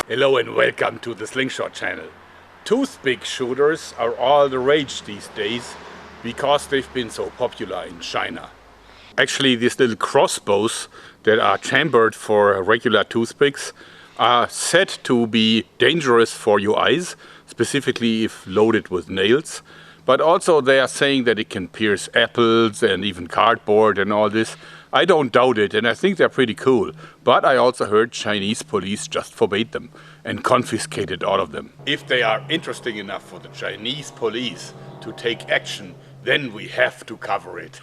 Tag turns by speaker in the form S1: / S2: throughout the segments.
S1: Hello and welcome to the Slingshot channel. Toothpick shooters are all the rage these days because they've been so popular in China. Actually, these little crossbows that are chambered for regular toothpicks are said to be dangerous for your eyes, specifically if loaded with nails. But also they are saying that it can pierce apples and even cardboard and all this. I don't doubt it, and I think they're pretty cool. But I also heard Chinese police just forbade them and confiscated all of them. If they are interesting enough for the Chinese police to take action, then we have to cover it.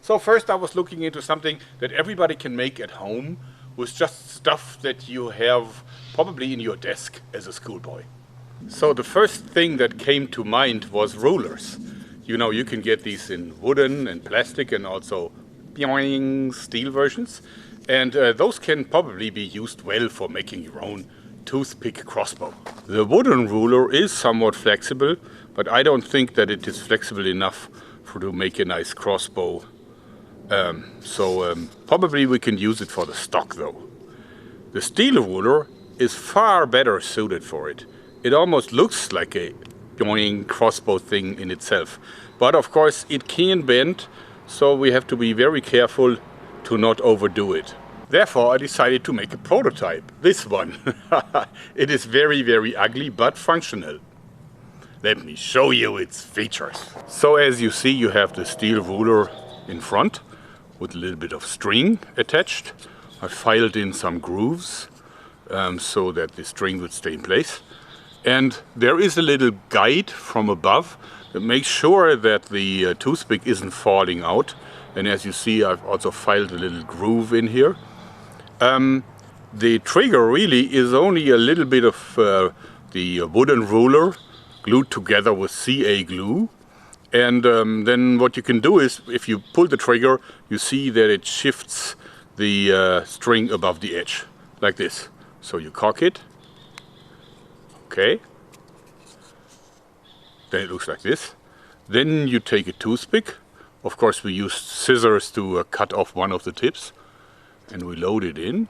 S1: So first I was looking into something that everybody can make at home with just stuff that you have probably in your desk as a schoolboy. So the first thing that came to mind was rulers. You know, you can get these in wooden and plastic and also steel versions. And those can probably be used well for making your own toothpick crossbow. The wooden ruler is somewhat flexible, but I don't think that it is flexible enough to make a nice crossbow. Probably we can use it for the stock though. The steel ruler is far better suited for it. It almost looks like a crossbow thing in itself. But of course it can bend, so we have to be very careful to not overdo it. Therefore I decided to make a prototype, this one. It is very, very ugly but functional. Let me show you its features. So as you see, you have the steel ruler in front with a little bit of string attached. I filed in some grooves so that the string would stay in place. And there is a little guide from above that makes sure that the toothpick isn't falling out. And as you see, I've also filed a little groove in here. The trigger really is only a little bit of the wooden ruler glued together with CA glue. And then what you can do is, if you pull the trigger, you see that it shifts the string above the edge, like this. So you cock it. Okay. Then it looks like this. Then you take a toothpick. Of course we used scissors to cut off one of the tips. And we load it in,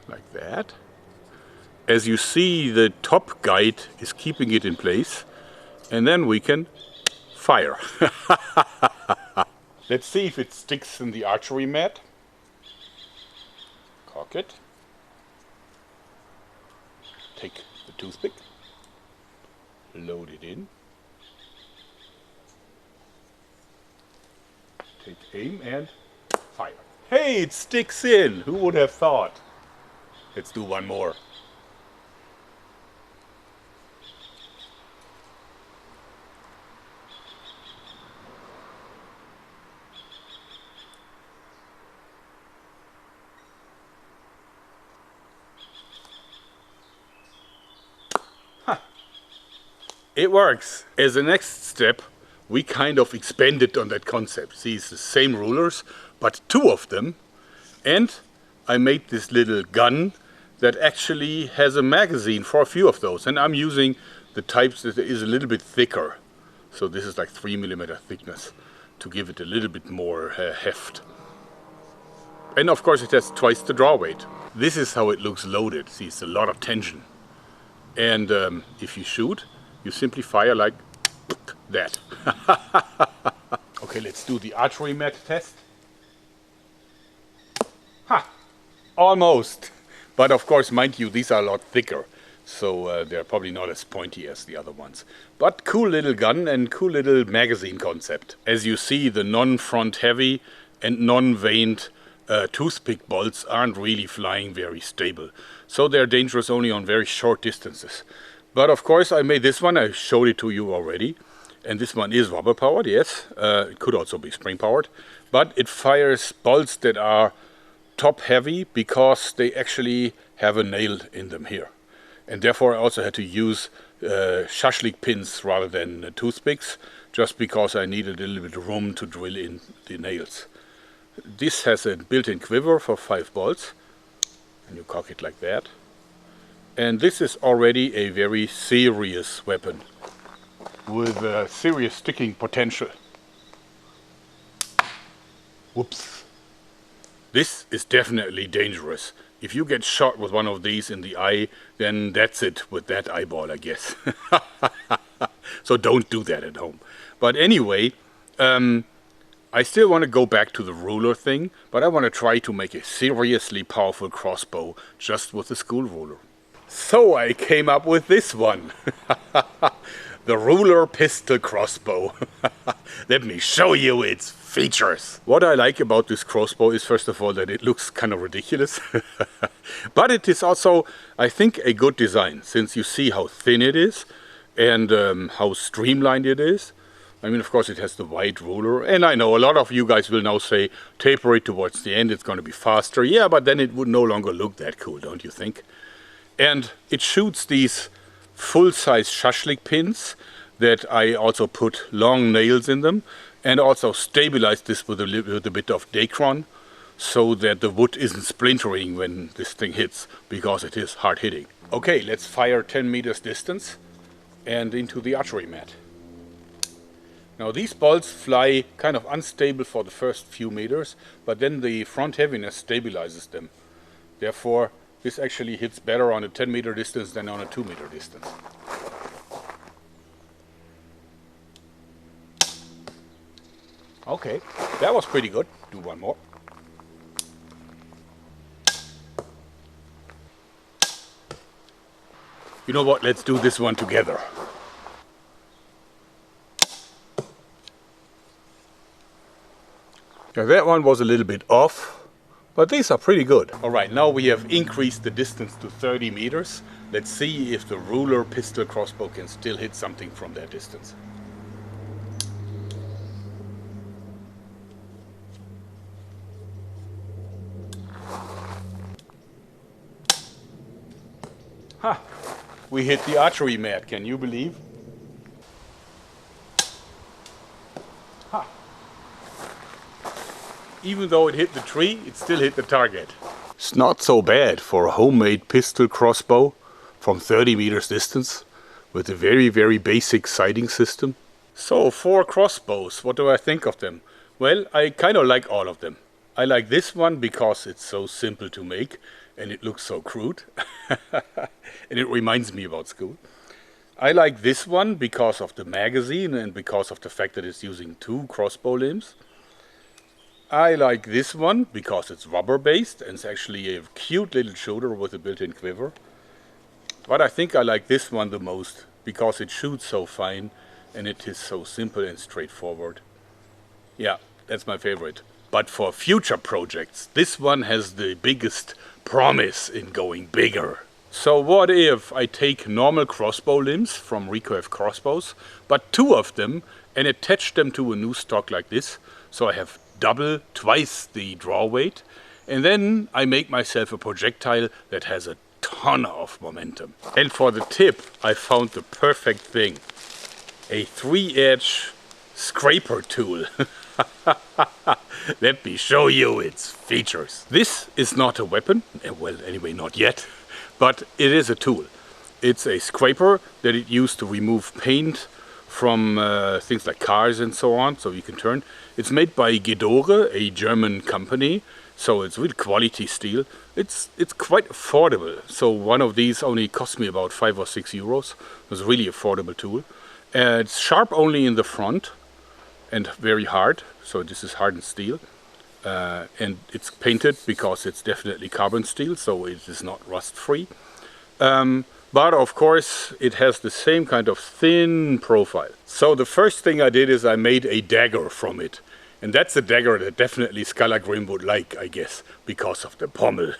S1: like that. As you see, the top guide is keeping it in place. And then we can fire. Let's see if it sticks in the archery mat. Cock it. Take the toothpick. Load it in. Take aim and fire. Hey, it sticks in! Who would have thought? Let's do one more. It works. As a next step, we kind of expanded on that concept. See, it's the same rulers, but two of them. And I made this little gun that actually has a magazine for a few of those. And I'm using the types that is a little bit thicker. So this is like 3mm thickness to give it a little bit more heft. And of course it has twice the draw weight. This is how it looks loaded. See, it's a lot of tension. And if you shoot, you simply fire like that. Okay, let's do the archery mat test. Ha! Almost. But of course, mind you, these are a lot thicker. So they're probably not as pointy as the other ones. But cool little gun and cool little magazine concept. As you see, the non-front heavy and non-vaned toothpick bolts aren't really flying very stable. So they're dangerous only on very short distances. But of course I made this one, I showed it to you already. And this one is rubber powered, yes. It could also be spring powered. But it fires bolts that are top heavy because they actually have a nail in them here. And therefore I also had to use shashlik pins rather than toothpicks, just because I needed a little bit of room to drill in the nails. This has a built-in quiver for 5 bolts. And you cock it like that. And this is already a very serious weapon. with serious sticking potential. Whoops. This is definitely dangerous. If you get shot with one of these in the eye, then that's it with that eyeball, I guess. So don't do that at home. But anyway, I still want to go back to the ruler thing, but I want to try to make a seriously powerful crossbow just with the school ruler. So I came up with this one. The ruler pistol crossbow. Let me show you its features. What I like about this crossbow is, first of all, that it looks kind of ridiculous. But it is also, I think, a good design, since you see how thin it is and how streamlined it is. I mean, of course, it has the wide ruler, and I know a lot of you guys will now say, taper it towards the end, it's going to be faster. Yeah, but then it would no longer look that cool, don't you think? And it shoots these full-size shashlik pins that I also put long nails in them, and also stabilize this with a bit of Dacron, so that the wood isn't splintering when this thing hits, because it is hard hitting. Okay, let's fire 10 meters distance and into the archery mat. Now these bolts fly kind of unstable for the first few meters, but then the front heaviness stabilizes them. Therefore, this actually hits better on a 10 meter distance than on a 2 meter distance. Okay, that was pretty good. Do one more. You know what, let's do this one together. Now that one was a little bit off, but these are pretty good. Alright, now we have increased the distance to 30 meters. Let's see if the ruler pistol crossbow can still hit something from that distance. Ha! We hit the archery mat, can you believe? Ha! Even though it hit the tree, it still hit the target. It's not so bad for a homemade pistol crossbow from 30 meters distance with a very, very basic sighting system. So 4 crossbows, what do I think of them? Well, I kind of like all of them. I like this one because it's so simple to make and it looks so crude. And it reminds me about school. I like this one because of the magazine and because of the fact that it's using 2 crossbow limbs. I like this one because it's rubber based and it's actually a cute little shooter with a built-in quiver. But I think I like this one the most because it shoots so fine and it is so simple and straightforward. Yeah, that's my favorite. But for future projects, this one has the biggest promise in going bigger. So what if I take normal crossbow limbs from recurve crossbows, but 2 of them, and attach them to a new stock like this, so I have twice the draw weight, and then I make myself a projectile that has a ton of momentum. And for the tip, I found the perfect thing. A 3-edge scraper tool. Let me show you its features. This is not a weapon, well anyway not yet, but it is a tool. It's a scraper that it used to remove paint from things like cars and so on, so you can turn. It's made by Gedore, a German company, so it's really quality steel. It's quite affordable, so one of these only cost me about 5 or 6 euros. It's a really affordable tool. It's sharp only in the front and very hard, so this is hardened steel. And it's painted because it's definitely carbon steel, so it is not rust free. But of course it has the same kind of thin profile. So the first thing I did is I made a dagger from it. And that's a dagger that definitely Skallagrim would like, I guess, because of the pommel.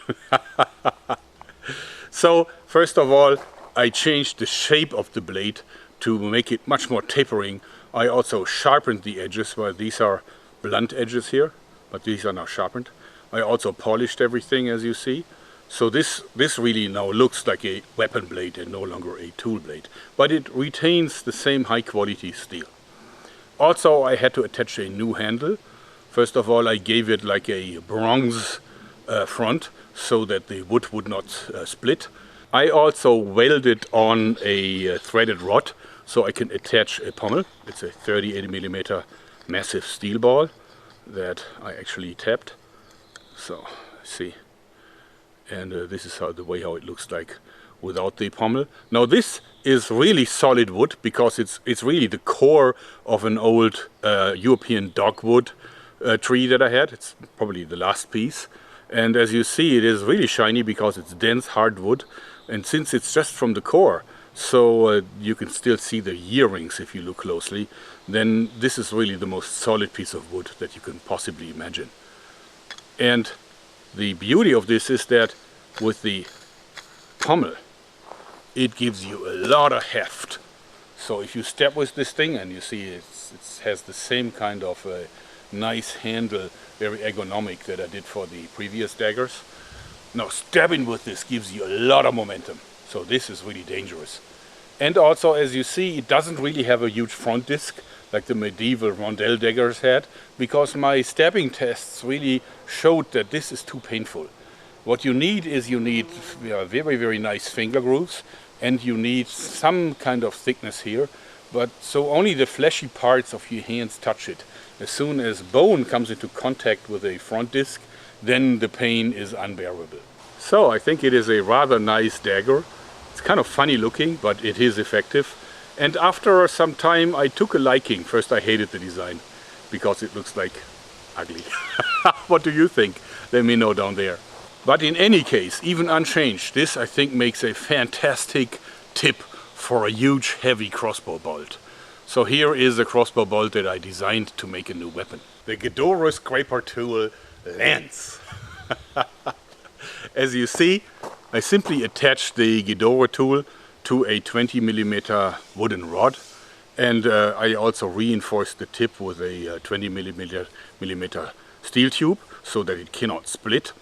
S1: So first of all, I changed the shape of the blade to make it much more tapering. I also sharpened the edges, where these are blunt edges here, but these are now sharpened. I also polished everything, as you see. So this really now looks like a weapon blade and no longer a tool blade. But it retains the same high quality steel. Also, I had to attach a new handle. First of all, I gave it like a bronze front so that the wood would not split. I also welded on a threaded rod so I can attach a pommel. It's a 30-80mm massive steel ball that I actually tapped. So see, and this is the way how it looks like without the pommel. Now this is really solid wood because it's really the core of an old European dogwood tree that I had. It's probably the last piece, and as you see, it is really shiny because it's dense hardwood, and since it's just from the core, so you can still see the ear rings if you look closely, then this is really the most solid piece of wood that you can possibly imagine. And the beauty of this is that with the pommel, it gives you a lot of heft. So if you step with this thing, and you see it has the same kind of nice handle, very ergonomic, that I did for the previous daggers. Now stabbing with this gives you a lot of momentum, so this is really dangerous. And also, as you see, it doesn't really have a huge front disc like the medieval rondel daggers had, because my stabbing tests really showed that this is too painful. What you need is very, very nice finger grooves, and you need some kind of thickness here, but so only the fleshy parts of your hands touch it. As soon as bone comes into contact with a front disc, then the pain is unbearable. So I think it is a rather nice dagger. It's kind of funny looking, but it is effective. And after some time I took a liking. First I hated the design because it looks like ugly. What do you think? Let me know down there. But in any case, even unchanged, this I think makes a fantastic tip for a huge heavy crossbow bolt. So here is a crossbow bolt that I designed to make a new weapon. The Ghidorah scraper tool Lance. As you see, I simply attached the Ghidorah tool to a 20mm wooden rod, and I also reinforced the tip with a 20mm steel tube so that it cannot split.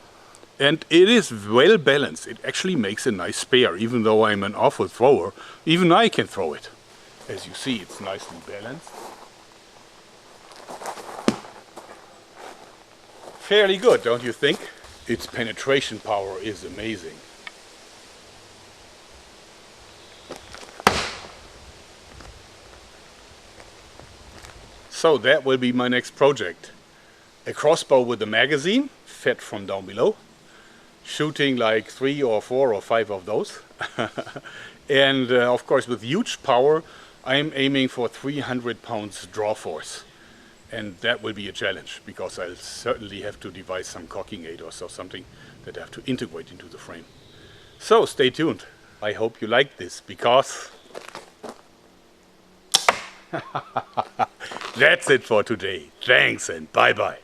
S1: And it is well balanced. It actually makes a nice spear. Even though I'm an awful thrower, even I can throw it. As you see, it's nicely balanced. Fairly good, don't you think? Its penetration power is amazing. So that will be my next project. A crossbow with a magazine, fed from down below. Shooting like 3 or 4 or 5 of those. And of course with huge power, I'm aiming for 300 pounds draw force. And that will be a challenge, because I'll certainly have to devise some cocking aid or something that I have to integrate into the frame. So stay tuned. I hope you like this, because that's it for today. Thanks and bye bye.